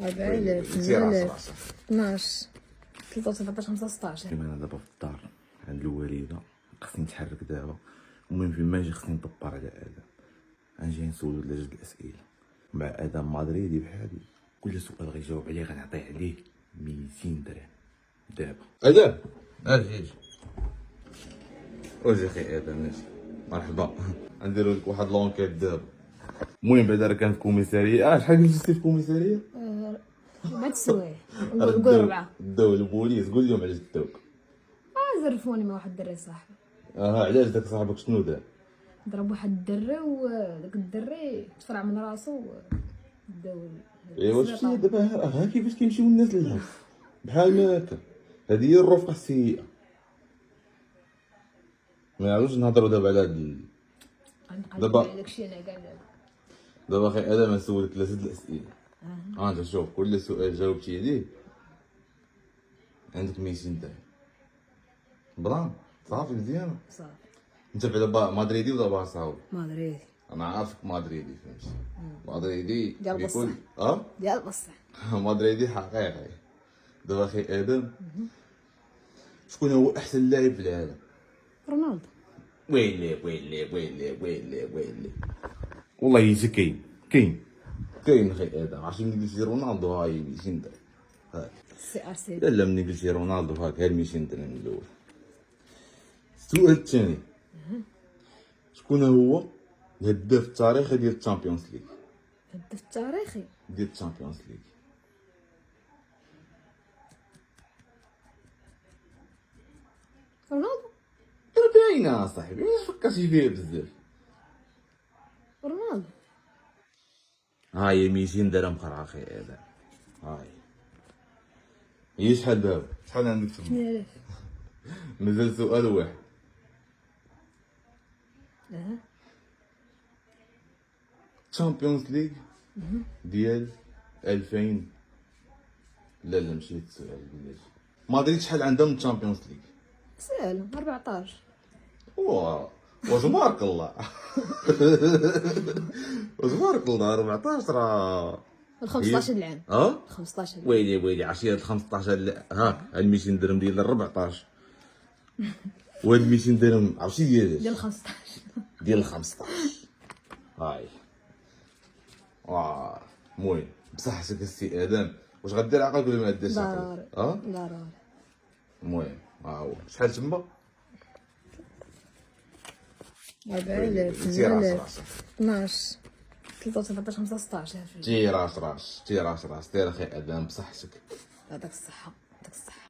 4000 8000 12 13 14 15. كيما انا دابا في الدار عند الوالده، خصني نتحرك دابا. المهم فين ما نجي خصني ندبر على ادم، غنجي نسولو على جوج الاسئله مع ادم مدريدي بحالي. كل سؤال غيجاوب عليه غنعطيه عليه 200 درهم دابا. ادم اجي واجي اخي ادم اجي مرحبا. نديرو لك واحد لونكيت دابا. المهم بعدا راه كان في كوميساريه. شحال جلستي في كوميساريه؟ بعد السوايع نقول 4. داو البوليس، قول لهم علاش داوك. زرفوني مع واحد الدري صاحبي. علاش داك صاحبك شنو دار؟ ضرب واحد الدري وداك الدري تفرع من راسو داو. ايوا شتي دابا ها كيفاش كيمشيو الناس للهنا بحال ما هكا. هذه هي الرفقه السيئه. ما نعاودوش نهضروا دابا على هاد دابا داكشي انا كاع دابا اخي ادم نسولك 3 الاسئله. انت شوف كل سؤال جاوبتي عليه عندك 200 درهم. بران صافي مزيانه. صافي. انت بعدا مدريدي ولا بارساوي؟ مدريدي انا عارفك مدريدي فهمتي. مدريدي ديال بكل بصح. ديال بصح. مدريدي حقيقي. دابا اخي ادم، شكون هو احسن لاعب في العالم؟ رونالدو. ويلي ويلي ويلي ويلي ويلي والله يجي كاين اخي ادم. عرفتي ملي قلتي رونالدو هاي 200 درهم هاك. CR7. لا ملي قلتي رونالدو هاك ها 200 درهم الاول. السؤال الثاني، شكون هو الهداف التاريخي ديال الشامبيونز ليغ؟ هداف التاريخي ديال الشامبيونز ليغ. رونالدو. راه باينه اصاحبي، علاش فكرتي فيها بزاف؟ رونالدو. هاي 200 درهم اخرى اخي ادم. هاي هي شحال دابا؟ شحال عندك تما؟ 8000. مازال سؤال واحد. تشامبيونز ليغ ديال 2000. لا مشيت السؤال بلاتي. مدريد شحال عندها من تشامبيونز ليغ؟ سهل 14. وتبارك الله. وتبارك الله 14 راه 15 العام. 15. ويلي عرفتي هاد 15 هاك هاد 200 درهم ديال 14 وهاد 200 درهم عرفتي ديال ديال 15. ديال 15. هاي المهم بصحتك السي ادم. واش غدير عقلك ولا ما ديرش عقلك؟ ضروري. المهم ها هو شحال تما؟ 4000 8000 12 13 14 15. تي راس دير اخي ادم بصحتك. يعطيك الصحة. يعطيك الصحة.